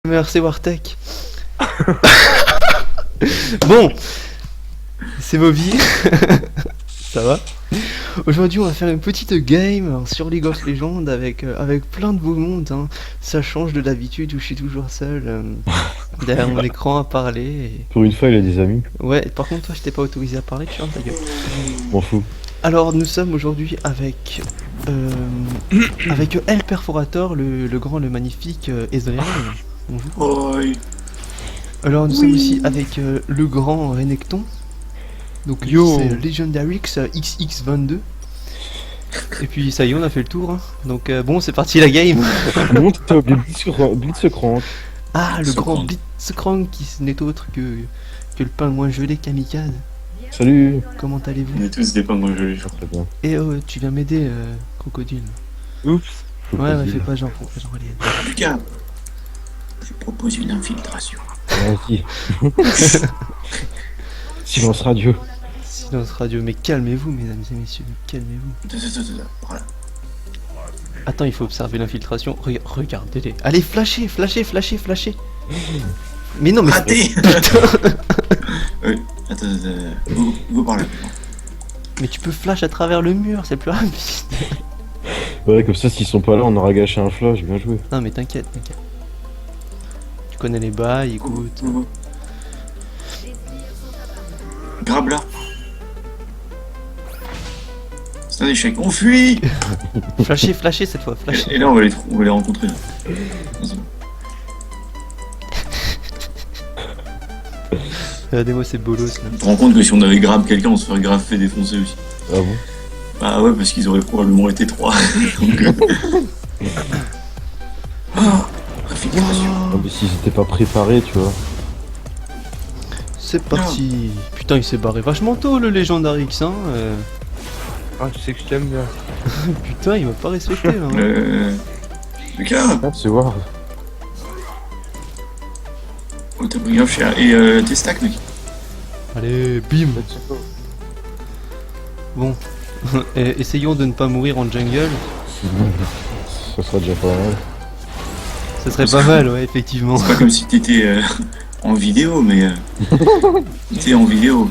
Merci Wartech. Bon, c'est Bobby. Ça va? Aujourd'hui, on va faire une petite game sur League of Legends avec plein de beaux mondes. Hein. Ça change de d'habitude où je suis toujours seul derrière mon écran à parler. Pour une fois, il a des amis. Ouais, par contre, toi, je t'ai pas autorisé à parler, tu fermes ta gueule. M'en fous. Alors, nous sommes aujourd'hui avec El Perforator, le grand, le magnifique Ezreal. Bonjour. Oi. Alors, nous sommes aussi avec le grand Renekton. Donc, c'est Legendarix XX22. Et puis, ça y est, on a fait le tour. Hein. Donc, bon, c'est parti la game. Monte, t'as oublié Blitzcrank. Ah, le grand Blitzcrank qui n'est autre que le pingouin gelé kamikaze. Salut. Comment allez-vous? On est tous des pingouins gelés. Très bien. Et tu viens m'aider, Crocodile. Oups. Ouais, fais pas genre, allez. Lucas, je propose une infiltration. Vas-y. Silence radio. Silence radio, mais calmez-vous, mesdames et messieurs, calmez-vous. Voilà. Attends, il faut observer l'infiltration. Regardez-les. Allez, flashez. Mais non, mais Raté. Attends, vous par là. mais tu peux flash à travers le mur, c'est plus rapide. Ouais, comme ça, s'ils sont pas là, on aura gâché un flash. Bien joué. Non, mais t'inquiète. Tu connais les bails, écoute. Grabe là. C'est un échec. On fuit. Flashez cette fois, flashez. Et là, on va les rencontrer. Là. Regardez-moi ces bolos là. Tu te rends compte que si on avait grab quelqu'un, on se ferait grave fait défoncer aussi. Ah bon? Bah ouais, parce qu'ils auraient probablement été 3. Donc, infiltration. Ah, mais s'ils étaient pas préparés, tu vois. C'est parti. Putain, il s'est barré vachement tôt le Legendarix, hein. Ah, tu sais que je t'aime bien. Putain, il m'a pas respecté là. Hein. Lucas. Ah, c'est Ward. Oh, t'as pris grave cher. Et tes stacks, mec. Allez, bim. Bon, essayons de ne pas mourir en jungle. Ça sera déjà pas mal. Ça serait pas mal, ouais, effectivement. C'est pas comme si t'étais en vidéo, mais t'étais en vidéo.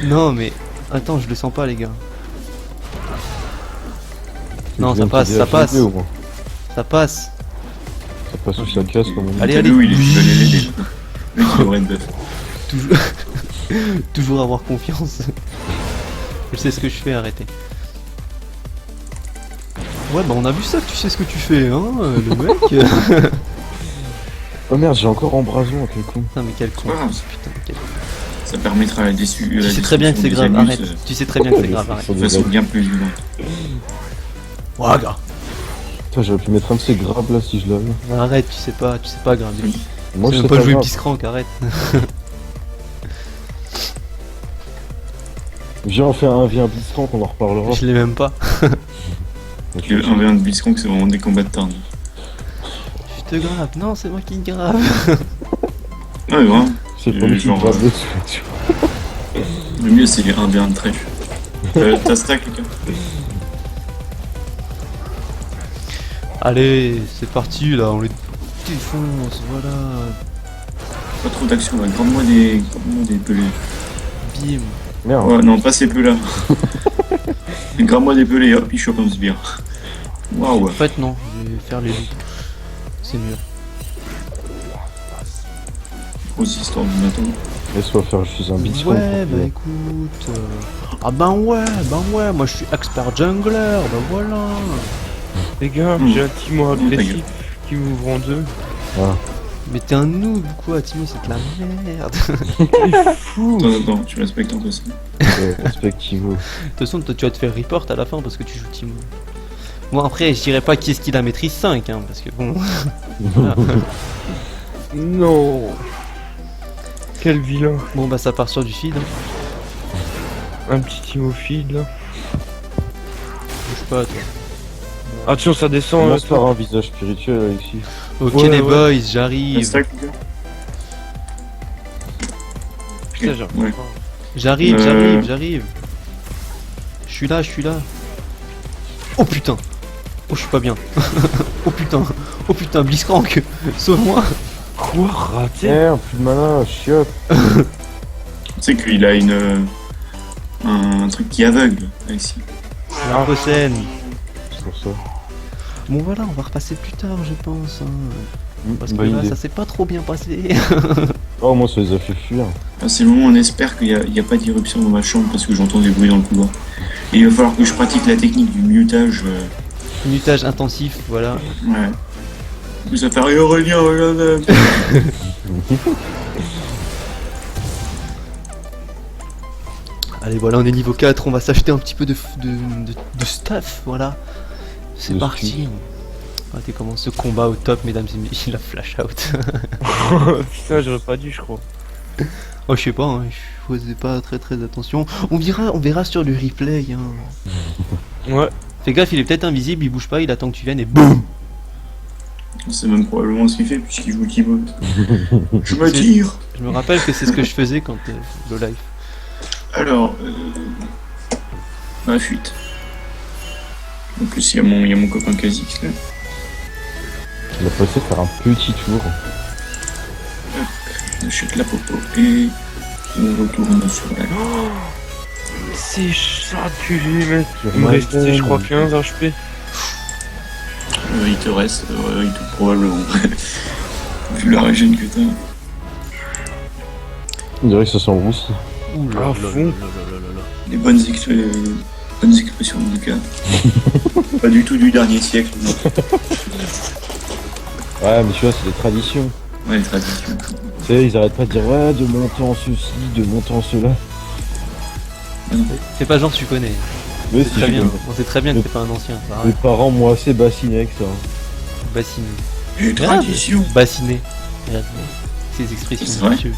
Non, mais attends, je le sens pas, les gars. Non, Tu viens ça de t'aider à passe. filmer, au moins. Ça passe. Ça passe ou ça casse, comme on dit. Allez, T'as allez. vu où il est, tu vas aller l'aider. Le mec, il aurait une buff. Toujours... Toujours avoir confiance. Je sais ce que je fais, arrêtez. Ouais, bah on a vu ça que tu sais ce que tu fais, hein, le mec. Oh merde, j'ai encore embrason, quel con. Putain, mais quel con. Ah, Putain, quel con. Ça permettra à la déçu. Tu sais très bien que c'est grave, arrête. Tu sais très bien que c'est grave, arrête. De façon bien plus violente. Ouais, gars. Putain, j'aurais pu mettre un de ces grabs là si je l'avais. Arrête, tu sais pas grave. Moi, Tu je sais sais même pas jouer grave. Blitzcrank, arrête. Viens, on fait un 1v1 Blitzcrank, on en reparlera. Je l'ai même pas. Le 1v1 de Blitzcrank, c'est vraiment des combats de tarn. Je te grave. Non, c'est moi qui te grave. Ouais, vraiment. C'est pas lui qui genre, grave dessus, tu vois. Le mieux, c'est les 1v1 de trash. T'as stack, Lucas? Allez, c'est parti là, on les défonce, voilà. Pas trop d'action là. Grande-moi des pelés. Bim. Merde. Ouais, non, pas ces peu là. Grave-moi des pelés, hop, il chope un sbire. Waouh. En fait, non, je vais faire les loups. C'est mieux. Grosse histoire du matin. Laisse-moi faire juste un Blitzcrank. Ouais, bah écoute. Ah ben ouais, moi je suis expert jungler, bah voilà. Les gars, j'ai un Timo agressif qui m'ouvre en deux. Ah. Mais t'es un noob quoi, Timo, c'est de la merde. Fou. Attends, tu respectes un peu ça. Respectivement. De toute façon, toi tu vas te faire report à la fin parce que tu joues Timo. Bon après, je dirais pas qui est-ce qui la maîtrise 5, hein, parce que bon... Voilà. Non. Quel vilain. Bon bah ça part sur du feed. Hein. Un petit Timo feed là. Bouge pas toi. Attention, ça descend. Commence par un visage spirituel, Alexis. Ok Ouais, les ouais. boys, Un j'arrive. stack, Lucas? Putain, j'ai Ouais. J'arrive. Je suis là. Oh putain. Oh je suis pas bien. Oh putain, Blitzcrank, sauve-moi. Quoi, raté? Merde, plus de mana, chiotte. Tu sais qu'il a un truc qui aveugle, ici. La prochaine. C'est pour ça. Bon voilà, on va repasser plus tard, je pense. Parce que Bonne là, idée. ça s'est pas trop bien passé. Oh, moi ça les a fait fuir. Ah, c'est le moment où on espère qu'il n'y a pas d'irruption dans ma chambre parce que j'entends des bruits dans le couloir. Et il va falloir que je pratique la technique du mutage. Mutage intensif, voilà. Ouais. Ça fait rien, Aurélien, regarde. Allez, voilà, on est niveau 4, on va s'acheter un petit peu de stuff, voilà. C'est De parti. Regardez comment ce combat au top, mesdames et messieurs, la flash out. Putain, j'aurais pas dû, je crois. Oh, je sais pas, hein, je faisais pas très attention. On verra sur le replay. Hein. Ouais. Fais gaffe, il est peut-être invisible, il bouge pas, il attend que tu viennes et boum. C'est même probablement ce qu'il fait puisqu'il joue le keyboard. Je m'attire. Je me rappelle que c'est ce que je faisais quand le live. Alors, ma fuite. En plus, il y a mon copain Kha'Zix là. Il a passé faire un petit tour. J'achète la popo et on retourne sur la. C'est ça que j'ai, mec. Sur Il me ma restait, je chaîne. crois, 15 HP. Il te reste, il te probablement. Vu la régène que t'as. On dirait que ça sent le roussi. Ouh là là là Les bonnes expressions en tout cas. Pas du tout du dernier siècle. Non. Ouais, mais tu vois, c'est des traditions. Ouais, les traditions. Tu sais, ils arrêtent pas de dire ouais, de mon temps ceci, de mon temps cela. C'est pas genre que tu connais. Mais C'est si très je bien. connais. On sait très bien que t'es pas un ancien. Ça Mes arrête. parents m'ont assez bassiné avec ça. Bassiné. Les traditions. Bassiné. Regarde, ces expressions. C'est vrai. monsieur.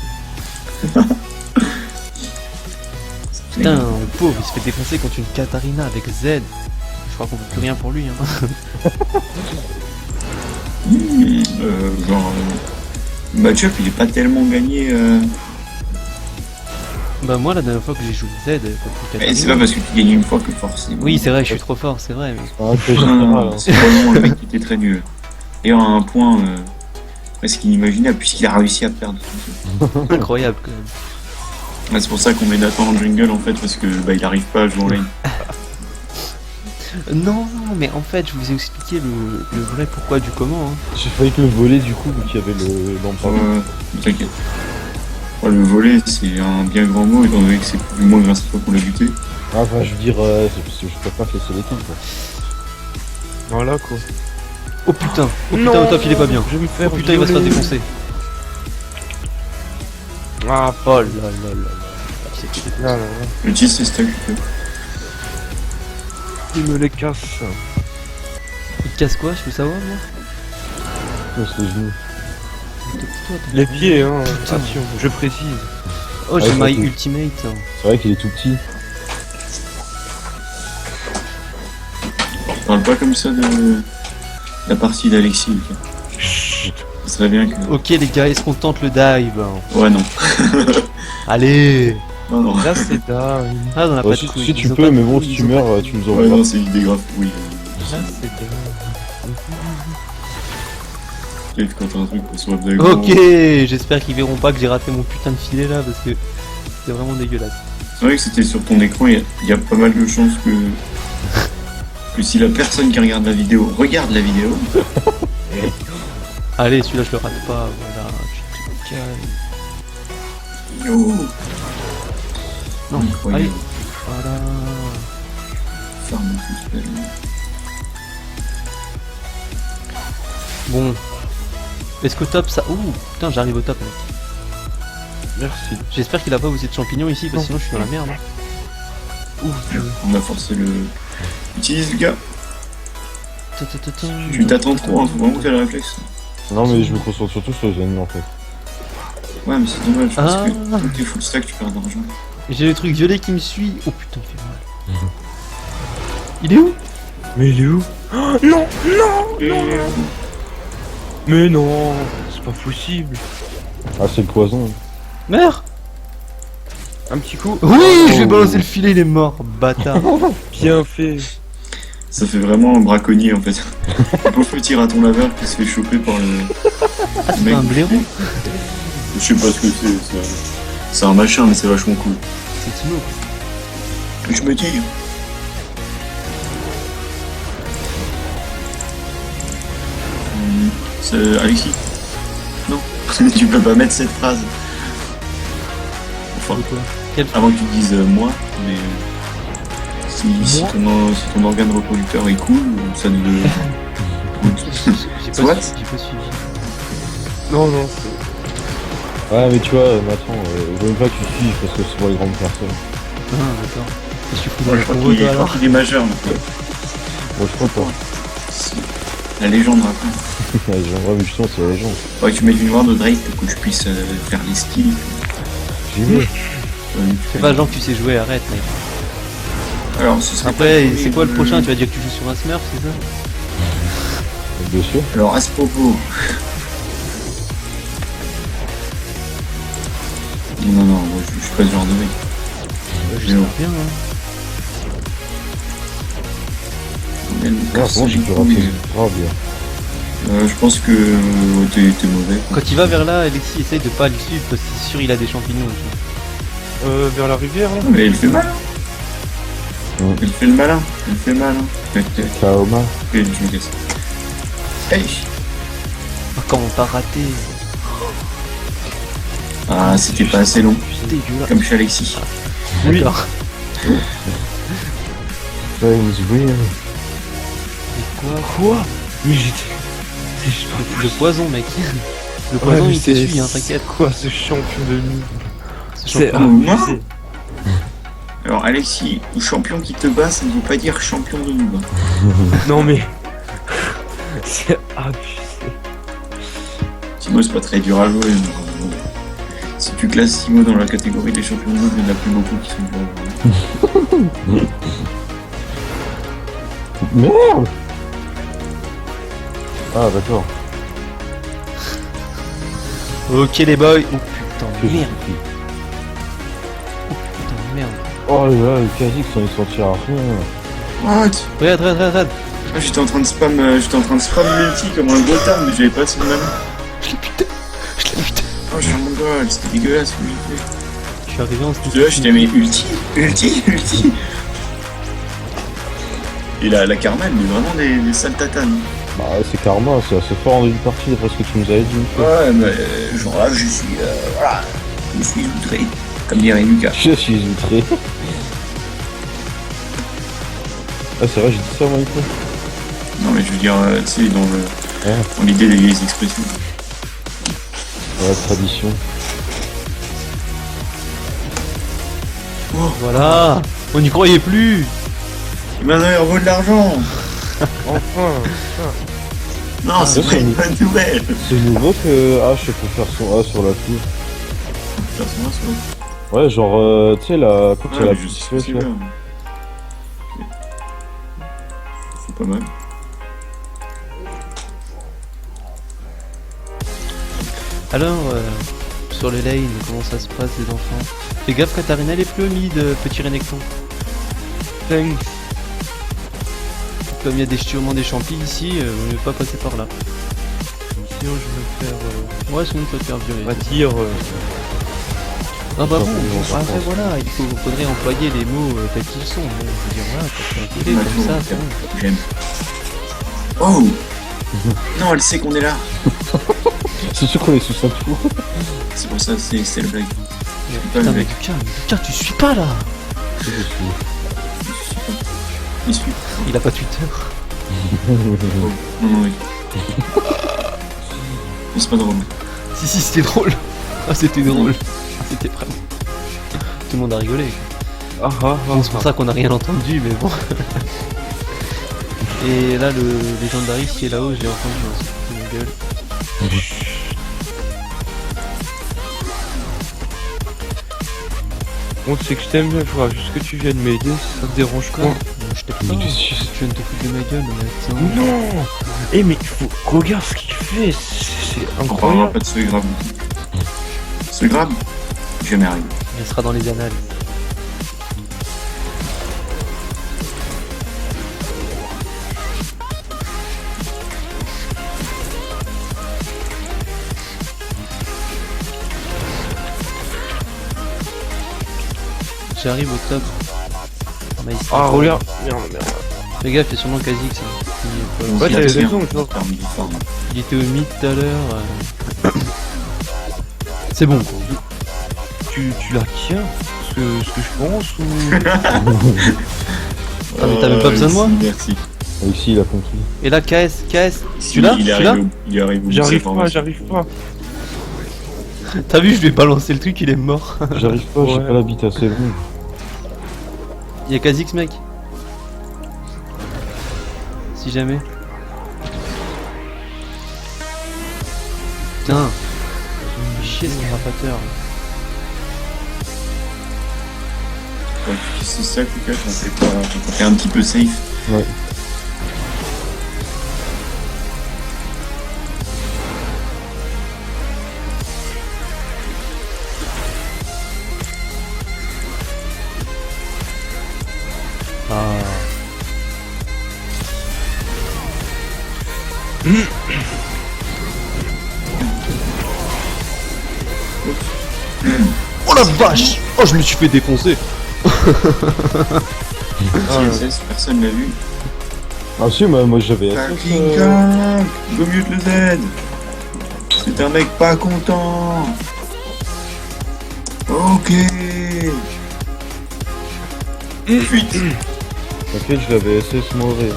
Putain, le pauvre, il se fait défoncer contre une Katarina avec Z. Je crois qu'on peut plus rien pour lui. Hein. Genre, le match-up il est pas tellement gagné. Bah moi la dernière fois que j'ai joué Z contre une Et Katarina. c'est pas parce que tu gagnes une fois que forcément. Oui c'est vrai, je suis trop fort, c'est vrai. Mais... C'est un peu Non, non, général. non, Hein. c'est vraiment le mec qui était très nul. Et à un point presque inimaginable puisqu'il a réussi à perdre. incroyable quand même. Ouais, c'est pour ça qu'on met Nathan en jungle en fait parce que bah, il arrive pas à jouer en lane. Non, mais en fait je vous ai expliqué le vrai pourquoi du comment. Hein. J'ai failli que le voler du coup, vu qu'il y avait le lampard. T'inquiète. Ouais, le volet c'est un bien grand mot étant donné que c'est plus ou moins grâce à toi qu'on l'a buté. Ah, enfin, je veux dire, c'est parce que je préfère laisser l'équipe. Quoi. Voilà, quoi. Oh putain, au top il est pas bien. Je vais me Oh faire putain il va se faire violer. défoncer. Ah, Oh là là là là. C'était là là là. Utilise ses stacks. Il me les casse. Il te casse quoi, je peux savoir moi? Ouais, c'est les genoux. Les pieds, hein. Attention, je précise. Oh j'ai Ah, my surtout. ultimate. C'est vrai qu'il est tout petit. Parle pas comme ça de la partie d'Alexis. Ok. Chut. Ça serait bien que. Ok les gars, est-ce qu'on tente le dive? Ouais non. Allez. Non non. Là, c'est dingue. Ah on a Ouais, pas si, tout. si tu peux, mais bon, si tu meurs, tu nous Ouais envoies. non c'est une dégraffe. Oui. Là, c'est dingue. Peut-être quand t'as un truc pour swap de Ok, j'espère qu'ils verront pas que j'ai raté mon putain de filet là parce que c'est vraiment dégueulasse. C'est vrai que c'était sur ton écran, il y a pas mal de chances que si la personne qui regarde la vidéo regarde la vidéo, Allez, celui-là je le rate pas, voilà, tu te calmes. yo, Non, incroyable. allez, voilà. Farm plus belle. Bon. Est-ce qu'au top ça... Ouh, putain j'arrive au top mec. Merci. J'espère qu'il a pas aussi de champignons ici parce que sinon Non. je suis dans la merde. Ouh, On a forcé le. Utilise le gars, ta. tu t'attends trop, hein, faut vraiment que t'aies le réflexe. Non, mais je me concentre surtout sur les ennemis en fait. Ouais, mais c'est dommage parce Ah. que quand t'es full stack, tu perds de l'argent. J'ai le truc violet qui me suit. Oh putain il fait mal. Il est où? Mais il est où? Oh, non, non, Et... non. Mais non, c'est pas possible. Ah, c'est le poison. Meurs. Un petit coup. Oui, je vais Oh. balancer le filet, il est mort, bâtard. Bien fait. Ça fait vraiment un braconnier en fait. Un pauvre petit raton laveur qui se fait choper par le. Ah, c'est pas un blaireau. Je sais pas ce que c'est. C'est un machin, mais c'est vachement cool. C'est Timo. Je me dis. C'est Alexis. Non, tu peux pas mettre cette phrase. Enfin, Quelle avant que tu dises moi, mais si ton organe reproducteur est cool, ça ne le. J'ai What pas suivi. Non, non, c'est... Ouais, mais tu vois, Nathan, je veux même pas que tu suives parce que c'est pour les grandes personnes. Ah, d'accord. Je suis fou dans Moi, le je crois convoi, qu'il toi, alors. est majeur maintenant. Moi, je crois pas. Si. La légende raconte. Ouais, mais justement, c'est la légende. Faudrait que tu mettes une voix de Drake pour que je puisse faire les skills. J'y vais. C'est pas genre que tu sais jouer, arrête, mec. Alors, ce serait Après, pas c'est quoi le de- prochain? Tu vas dire que tu joues sur un Smurf, c'est ça? Bien sûr. Alors, à ce propos. Non, moi, je suis pas ce genre de mec. J'espère bien, hein. Elle me Non, casse comment j'ai les pu couilles. rater grave bien. Je pense que t'es mauvais. Quand il va vers là, Alexis essaye de pas le suivre parce que c'est sûr il a des champignons. Tu Vers la rivière, là. Non, mais elle fait mal. Ouais. Elle fait le malin. Elle fait mal. Kaoma. Je me casse. Hey. vois. Quand on t'a raté, Ah, c'était pas assez long. dégueulasse. Comme chez Alexis. Oui. D'accord. That was weird. Quoi? Mais j'étais... Le poison, mec. Le Ouais, poison, mais il te suit, hein, t'inquiète. Quoi, ce champion de nous? C'est Ah, moi Alors, Alexis, champion qui te bat, ça ne veut pas dire champion de nous. Non, mais... C'est abusé. Timo, c'est pas très dur à jouer. Mais... Si tu classes Timo dans la catégorie des champions de nous, il n'y en a plus beaucoup qui sont durs à jouer. Merde. Ah, d'accord. Ok les boys. Oh Que putain, j'ai merde. compris. Putain, merde. Oh là là, le Kha'Zix, on est sorti à rien. What Regarde. Ah, j'étais en train de spam multi comme un Gotham, mais j'avais pas son même. Je l'ai buté. Oh, je suis un mongol, c'était dégueulasse ce que j'ai fait. Je suis arrivé en Tu vois, j'étais mais ulti. Et la Karma, elle met vraiment des sales tatanes. Bah, c'est karma, c'est assez fort en début de partie d'après ce que tu nous avais dit une fois. Ouais, mais genre là, je suis. Voilà. Je suis outré, comme dirait Lucas. Je suis outré. Ah, c'est vrai, j'ai dit ça, moi, une fois. Non, mais je veux dire, tu sais, Ouais, dans l'idée des vieilles expressions. ouais, tradition. Oh, Voilà. On n'y croyait plus. et maintenant il revaut de l'argent. Enfin. Non, c'est ça, pas une oui. bonne nouvelle. C'est nouveau que H peut faire son A sur la tour. Personne ça. Ouais, genre, tu sais, la. Quand il y a Ouais, la mais je petite sais que flèche c'est là. bien. C'est pas mal. Alors, sur les lanes, comment ça se passe les enfants? Fais gaffe, Katarina, elle est plus au mid, petit Renekton. Thanks. Comme il y a sûrement des champis ici, on ne va pas passer par là. Sinon, je vais me faire... Ouais, sinon tu vas te faire violer. on va dire... Ah bah Ça, bon, je après pense. voilà, faudrait employer les mots tels qu'ils sont. Bon, je veux dire, voilà, t'as fait violer comme ça, c'est bon. J'aime. Oh non, elle sait qu'on est là. C'est sûr qu'on est sous sa tour. C'est pour ça, c'est le blague. Mais pas Putain, le mais mec. Lucas, tu suis pas là. Il suit. Il a pas Twitter. Oh. Non, oui. Mais c'est pas drôle. Si, c'était drôle. Ah, c'était drôle. C'était vraiment. Tout le monde a rigolé. Bon, c'est pour ça qu'on n'a rien entendu, mais bon. Et là, le légendaire qui est là-haut, j'ai entendu un truc de ma gueule. Bon, c'est que je t'aime bien, Flora. Juste que tu viennes m'aider, ça te dérange pas. Quoi Je t'ai pas. Mais Tu qu'est-ce que viens de te foutre de ma gueule, mais attends. Non. Eh, mais il faut... Regarde ce qu'il fait, c'est On parlera incroyable. pas de ce grave. Ce grave jamais arrivé. Il sera dans les annales. J'arrive au top. Maïs. Ah, regarde. Merde. Fais gaffe, il y a sûrement Kha'Zix. Ouais, t'avais Tiens, raison, toi. parmi les formes. Il était au mid tout à l'heure. C'est bon quoi. Tu la tiens ce que je pense ou... Ah, mais t'as même pas besoin de moi. Merci. Ici, il a compris. Et là, KS, Si, tu l'as il Tu arrive l'as il arrive au bout de J'arrive sa pas, formation. j'arrive pas. T'as vu, je lui ai balancé le truc, il est mort. J'arrive pas, j'ai Ouais. pas l'habit assez long. Il y a Kha'Zix, mec. Si jamais. Putain. Chier ce rapateur. Ouais, c'est ça, Kuka, on fait un petit peu safe. Ouais. Ah. Oh la vache! Oh, je me suis fait défoncer! CSS, personne l'a vu. Ah si, moi j'avais Fucking Kang, go mute le Z. C'est un mec pas content. Ok. Fuite. T'inquiète, je l'avais SS mauvais.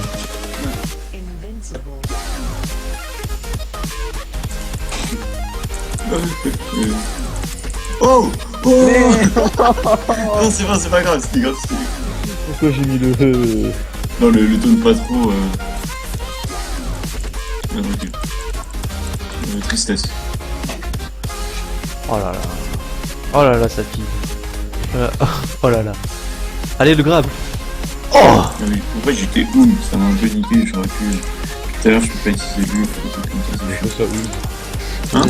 Oh. Oh. Non, c'est pas grave, c'était grave. Pourquoi j'ai mis le... Non, le donne pas trop. Ok. Tristesse. Oh là là. Oh là là, ça fille. Oh là là. Allez, le grab. Oh! Ah oui. En fait, j'étais oum, ça m'a un peu niqué, j'aurais pu. Tout à l'heure, je peux pas utiliser lui, des trucs comme ça, Je c'est fais ça où? Hein?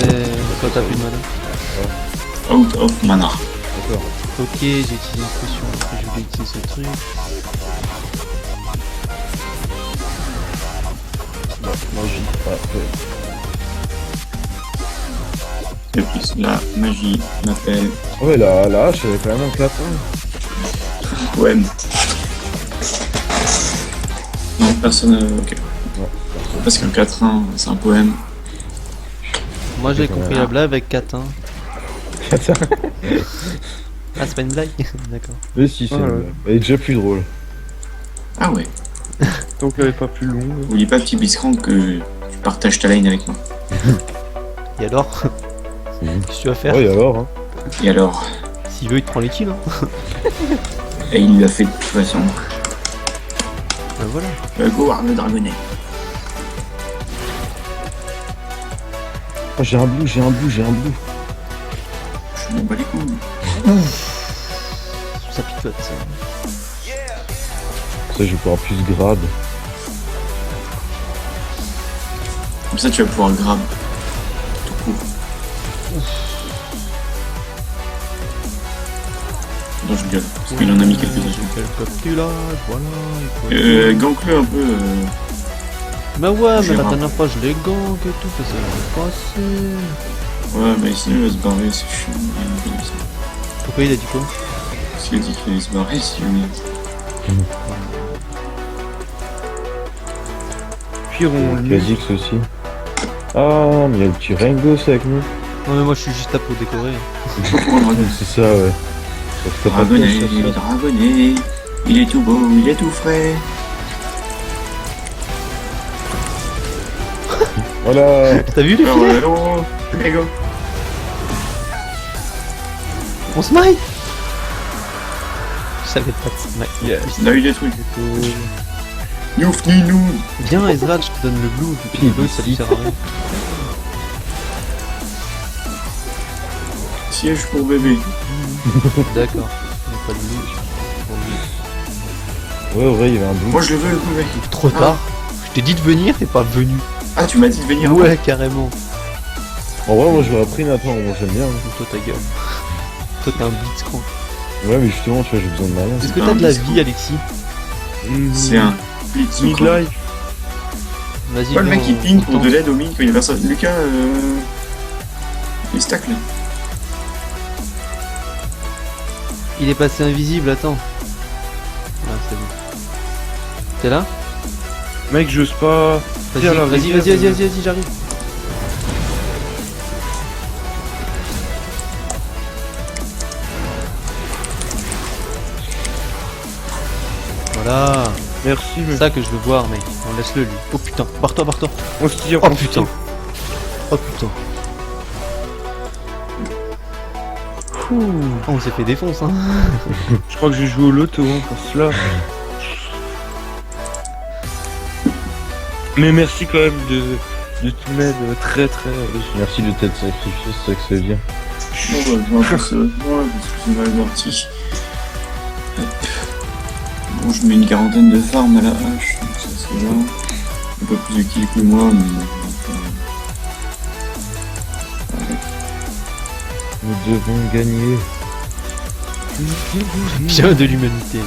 Quand t'as plus de mana. chaud. Out of mana. D'accord. Ok, j'ai utilisé une potion, après je voulais utiliser ce truc. Magie. Ah, ouais. Et puis la magie m'appelle. Ouais, la hache, elle est quand même en 4 Poème. Non, personne. Ok. Parce qu'un 4-1, c'est un poème. Moi j'ai compris la blague avec 4 hein. Ah, c'est pas une blague? D'accord. Mais si, c'est Ah, ouais. elle est déjà plus drôle. Ah ouais. Donc elle est pas plus longue. N'oublie pas, petit Biscran, que tu partages ta line avec moi. Et alors? Qu'est-ce que tu vas faire? Ouais, et alors, hein. Et alors? S'il veut, il te prend les kills, hein. Et il l'a fait de toute façon. Ben voilà. Go Arme Dragonnet. Oh, j'ai un blue. Je m'en bats les couilles. Ça picote, ça. Ça, je vais pouvoir plus grab. Comme ça, tu vas pouvoir grab. Tout court. Non, je rigole. Parce qu'il en a mis quelques-uns. Quel copulage, voilà. Gank-le un peu. Bah ouais, mais J'ai la rap. dernière fois je l'ai gank et tout, ça s'est passé. Ouais, mais sinon il va se barrer, c'est chiant. Pourquoi il a dit quoi? Parce qu'il a dit qu'il allait se barrer, si oui. Pire on lui. Kha'Zix aussi. Ah, mais il y a le petit Ringos avec nous. Non mais moi je suis juste là pour décorer. C'est ça, ouais. Donc, t'as pas de Dragonnet, place sur ça. Dragonnet, il est tout beau, il est tout frais. Voilà. T'as vu les Alors, filets? allô, allez go. On smite. Je savais pas de smite. Yes. On a eu des trucs. Youf ni nous. Viens Ezra, je te donne le blue, et puis le blue ça lui sert à rien. Siège pour bébé. D'accord. Il n'y a pas de blue. Pour lui. Ouais, ouais, il y avait un blue. Moi je le veux le bébé. Trop tard. Je t'ai dit de venir, t'es pas venu. Ah, tu m'as dit de venir. Ouais, carrément. En vrai, moi, je l'aurais pris Nathan, moi, j'aime bien. Donc toi ta gueule. Toi t'es un blitzcrank. Ouais, mais justement, tu vois, j'ai besoin de rien. Est-ce que pas t'as un de la blitzcrank. vie Alexis? C'est un blitz. Midlife. Vas-y. Pas le mec viens, qui ping on pour tente. de l'aide au mid quand il y a personne. Lucas, il stack là. Il est passé invisible, attends. Ah, c'est bon. T'es là? Mec, j'ose pas. Vas-y, Tiens, là, vas-y, viens, vas-y, viens. vas-y, j'arrive. Voilà, Merci, c'est mais. ça que je veux voir, mec. On laisse-le lui. Oh putain, barre-toi, barre-toi. On se tire. Oh on se putain. tire. Oh putain. Oh, on s'est fait défonce, hein. Je crois que j'ai joué au loto hein, pour cela. Mais merci quand même de ton aide très très. Merci de t'être sacrifié, c'est ça que ça veut dire. Bon, bah, je vais un peu sérieusement, parce que c'est mal parti. Hop. Bon, je mets une quarantaine de farms à la hache, donc ça c'est là. Un peu plus de kills que moi, mais Nous devons gagner. Bien de l'humanité.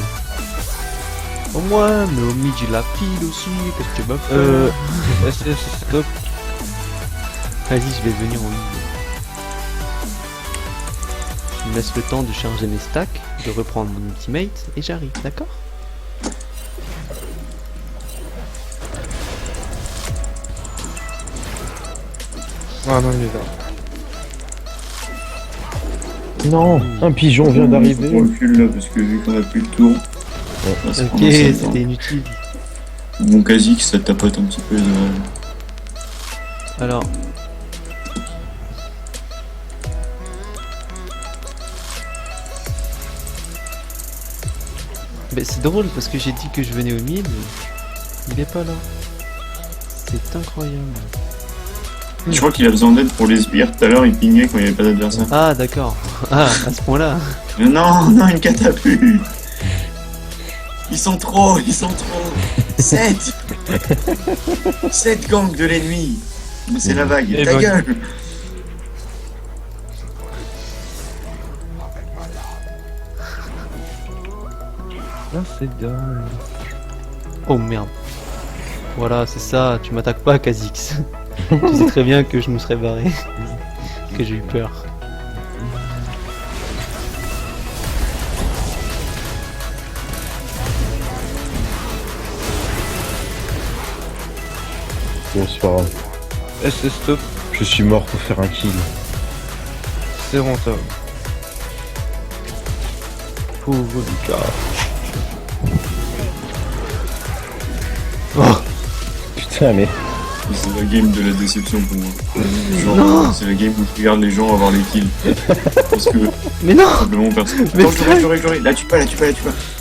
Au moins, mais au midi la pile aussi, qu'est-ce que tu vas faire? SS stop. Vas-y, je vais venir au milieu. Je me laisse le temps de charger mes stacks, de reprendre mon ultimate, et j'arrive, d'accord? Ah non, il est là. Non, un pigeon vient on d'arriver. recule là, parce que vu qu'on a plus le tour, on va se Ok, prendre ça dedans. c'était inutile. Mon Kha'Zix, ça tapote un petit peu de... Alors... Mais c'est drôle parce que j'ai dit que je venais au mid, il est pas là. C'est incroyable. Je crois qu'il a besoin d'aide pour les sbires. Tout à l'heure, il pingait quand il n'y avait pas d'adversaire. Ah d'accord. Ah, à ce point-là. Mais non, non, une catapulte. Ils sont trop. 7 7 gangs de l'ennemi. Mais c'est la vague, Eh ta ben, gueule. Ah, c'est dingue. Oh merde. Voilà, c'est ça, tu m'attaques pas, Kha'Zix. Tu sais très bien que je me serais barré. Que j'ai eu peur. Bon, c'est pas grave. SS stop, Je suis mort pour faire un kill. c'est rentable. Pauvre Lucas. Oh, Putain, mais. C'est la game de la déception pour moi. Genre, c'est la game où je regarde les gens avoir les kills. Parce que mais non. simplement personne. Mais Attends, frère. j'aurais. Là, tu peux.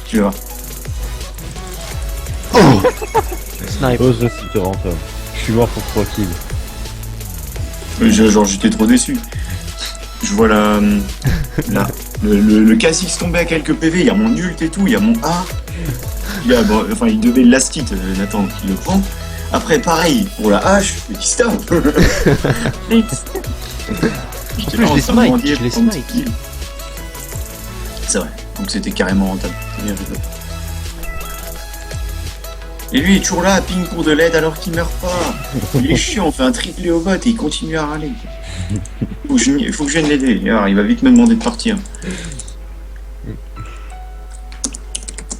Tu vas voir. Snipe. Oh, ça c'était rentable. Je suis mort pour 3 kills. Genre, j'étais trop déçu. Je vois le Kha'Zix tomber à quelques PV, il y a mon ult et tout, il y a mon A. Bon, enfin, il devait l'astit, Nathan, qui le prend. Après, pareil, pour la hache, mais qui stop. J'étais plus, là je en les train de smite, mendier je les pour un petit smite. kill. C'est vrai, donc c'était carrément rentable. C'est bien rigolo. Et lui il est toujours là à ping pour de l'aide alors qu'il meurt pas. Il est chiant, on fait un triplé au bot et il continue à râler. Faut que je vienne l'aider. Alors, il va vite me demander de partir.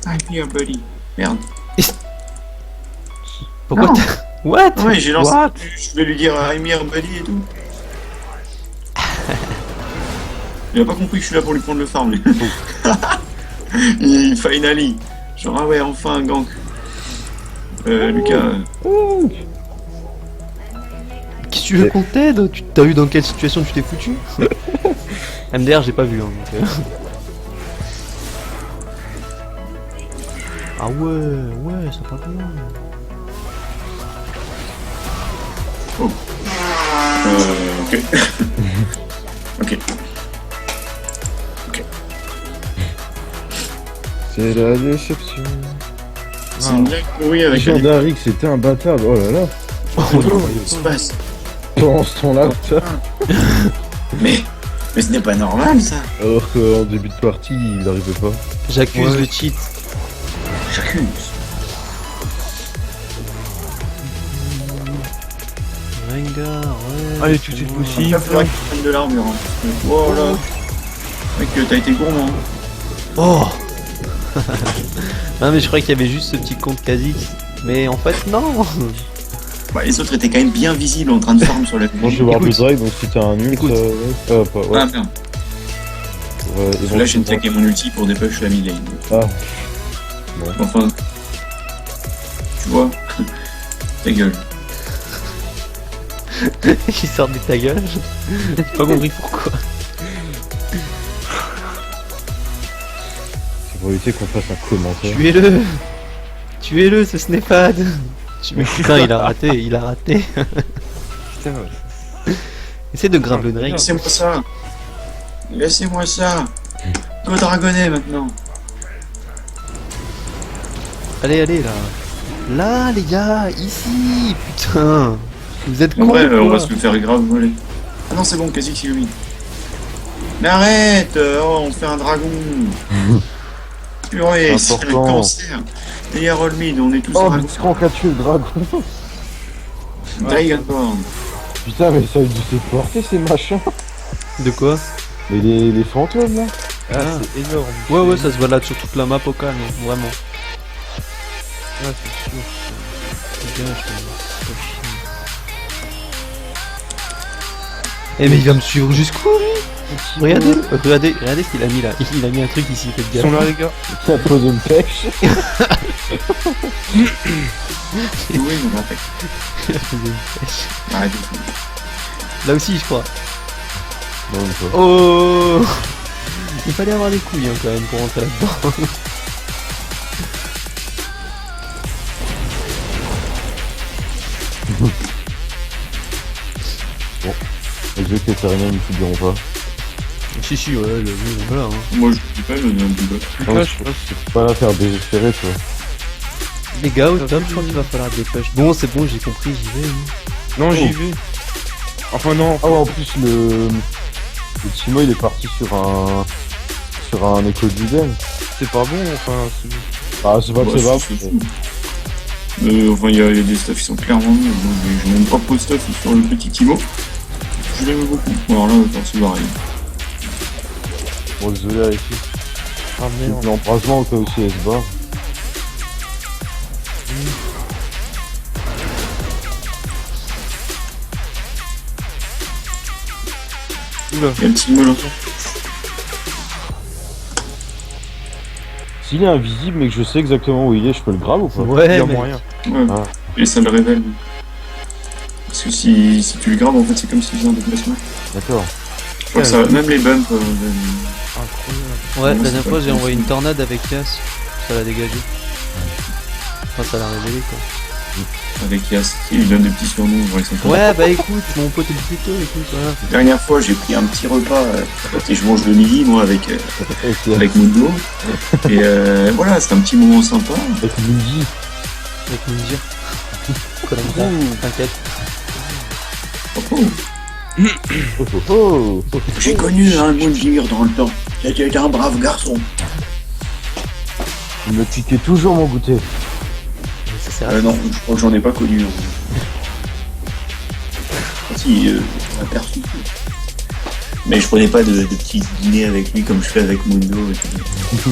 I'm here, buddy. Merde. Pourquoi Non. t'as... What? Ouais, j'ai lancé. What? Je vais lui dire I'm here, buddy et tout. Il a pas compris que je suis là pour lui prendre le farm, lui. Il finally. Genre, ah ouais, enfin un gank. Lucas. Qu'est-ce que tu veux qu'on t'aide? Tu t'as vu dans quelle situation tu t'es foutu? MDR j'ai pas vu hein, donc, Ah ouais, ça part bien. Ok. Ok. C'est la déception. C'est une blague pourrie avec la Gendarric, c'était imbattable. Oh là là. Qu'est-ce qui se passe? Pendant ce temps-là, putain. Mais ce n'est pas normal ça. Alors qu'en début de partie, il n'arrivait pas. J'accuse Ouais. le cheat. J'accuse. Rengar, ouais. Allez, tout est Il possible. va falloir qu'il prenne de l'armure. Hein, parce que... Oh là. Mec, t'as été gourmand. Oh. Non mais je croyais qu'il y avait juste ce petit compte Kha'Zix. Mais en fait non. Bah, les autres étaient quand même bien visibles en train de farm sur la Moi je vais voir Écoute. Blue Drake, donc si t'as un ult, Écoute. pas, ouais. Ah merde. Là j'ai claqué mon ulti pour dépush la mid lane. Ah, Enfin. Tu vois. Ta gueule. Il sort de ta gueule. J'ai pas compris pourquoi. c'est pour éviter qu'on fasse un commentaire. Tuez-le. Tuez-le ce Snépad. Putain il a raté. Putain, Essaie de grave le Drake. Laissez-moi ça. Laissez-moi ça. Go dragonner maintenant. Allez là. Là les gars, ici. Putain. Vous êtes En cons vrai, ou on quoi va se le faire grave voler. Ah non, c'est bon, Kha'Zix illumine. Mais arrête oh, on fait un dragon. Purée, C'est c'est le important. cancer. Et Harold Mid, on est tous Oh, dragons. Blitzcrank a tué le dragon. Dragonborn. Putain, mais ça a dû se porter ces machins. De quoi? Mais les fantômes là. ah, c'est énorme. Ouais ça se balade sur toute la map au calme, vraiment. Ah, c'est sûr. C'est bien, je te- c'est pas chiant. Eh mais il va me suivre jusqu'où lui? Regardez ce qu'il a mis là. Il a mis un truc ici, faites Ils sont gaffe. là, les gars. Qui a posé une pêche. Oui, on l'attaque. Il a posé une flèche. Arrête. Là aussi je crois. Non, pas. Oh. Il fallait avoir des couilles hein, quand même pour rentrer là-dedans. Les jeux que Terrien ils subiront pas. Si ouais, voilà. Hein. Moi, je dis pas le nom du gars. Non, Ah, je peux pas la faire désespérer, tu vois. Les gars, au top, je crois qu'il va falloir des push. Bon, c'est bon, j'ai compris, j'y vais. Hein. Non, j'y vais. Enfin, non. Ah ouais, en plus le Timo il est parti sur un écho d'Uden. C'est pas bon, enfin. Ah c'est pas Bah, très grave. c'est fou. Enfin, il y a des stuffs qui sont clairement mieux. Donc, j'ai mon propre stuff sur le petit Timo. Je l'aime beaucoup. Alors là, c'est pareil. Bon désolé Alexis. Ah merde. L'embrasement au cas où si elle se barre. Oula. Il y a le Timo là. S'il est invisible mais que je sais exactement où il est, je peux le grave ou pas? Il y Ouais, a mais... moyen. Ouais. Ah. Et ça le révèle. Parce que si tu le graves, en fait, c'est comme s'il faisait un déplacement. D'accord. Je crois que ça, même les bumps. Incroyable. Ouais, la c'est dernière pas fois, j'ai possible. envoyé une tornade avec Cass. Ça l'a dégagé. Enfin, ça l'a révélé quoi. Avec Yas, qui lui donne des petits surnoms. Genre, ils sont Ouais, bah écoute, mon pote est plutôt, écoute, voilà. La dernière fois, j'ai pris un petit repas. Et je mange le midi, moi, avec Mundo. Et voilà, c'était un petit moment sympa. Avec Luigi. Avec Ninja. Koh-Lanta, t'inquiète. Oh, Oh oh oh. j'ai connu un Moundir dans le temps. C'était un brave garçon. Il me piquait toujours mon goûter. Ça sert à Non, je crois que j'en ai pas connu. Ah, si, aperçu. Mais je prenais pas de petits dîners avec lui comme je fais avec Mundo. Et tout.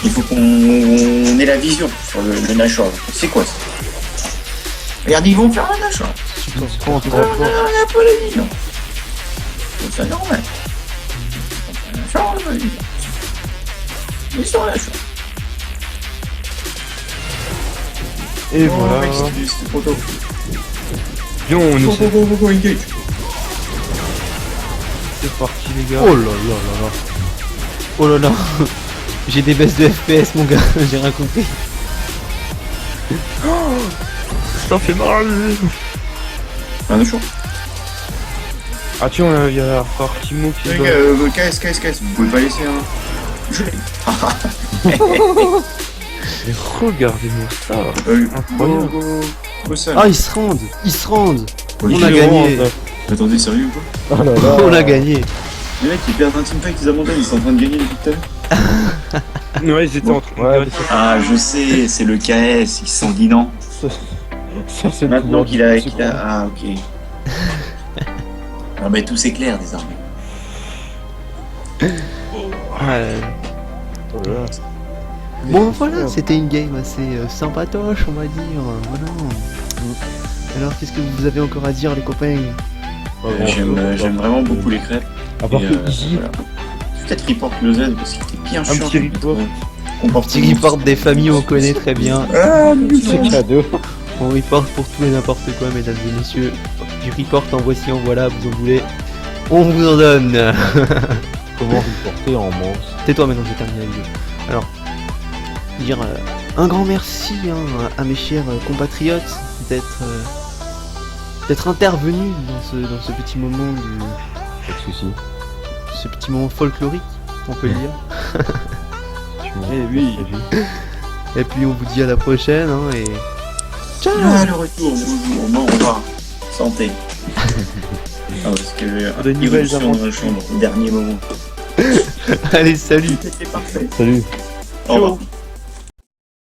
Il faut qu'on ait la vision sur le Nashor. C'est quoi ça? Regarde, ils vont faire un Nashor. Comment tu On a un peu la vision. C'est ça normal. Nashor, on a la vision. Ils sont Nashor. Et Oh, voilà. mec, c'était trop tôt. Viens, on Go, essaie. go, go, go, engage. C'est parti, les gars. Oh là là là là. Oh là là. J'ai des baisses de FPS, mon gars, j'ai rien compris. Ça fait mal. Un Nashor. Ah, tiens, il y a frère Timo qui Les se gars, bat. KS, vous pouvez pas laisser un. Je l'ai. Mais regardez-moi ça. Incroyable. Go, ça. Ah, ils se rendent. On Ok. a gagné. Attendez, sérieux ou quoi? Oh là là. On a gagné. Les mecs, ils perdent un teamfight, ils abandonnent, ils sont en train de gagner depuis tout à l'heure. Ouais, ils étaient en train de Ouais. regarder ça. Ah, je sais, c'est le KS, il se sanguinant. Ça c'est le Maintenant pouvoir qu'il a, du qu'il a. Ah, ok. Ah, mais tout s'éclaire désormais. Ouais. Oh là là. Bon voilà, c'était une game assez sympatoche, on va dire. Voilà. Alors qu'est-ce que vous avez encore à dire les copains? J'aime vraiment beaucoup les crêpes. À part Et, que ici, voilà. Peut-être report le Z parce qu'il était bien chiant. petit report. Petit report des familles, on connaît très bien. c'est cadeau. On report pour tout et n'importe quoi, mesdames et messieurs. Du report en voici, en voilà, vous en voulez. On vous en donne. Comment reporter en manche? Tais-toi maintenant, j'ai terminé la vidéo. Alors, dire un grand merci à mes chers compatriotes d'être intervenus dans ce petit moment Pas de soucis. ce petit moment folklorique, on peut le dire. Eh oui. Et puis on vous dit à la prochaine et ciao. Ah, le retour, bonjour, bon, au revoir. Santé. Ah, parce que De nouvelles irruption dans la chambre, au dernier moment. Allez, salut. C'était parfait. Salut. Au revoir.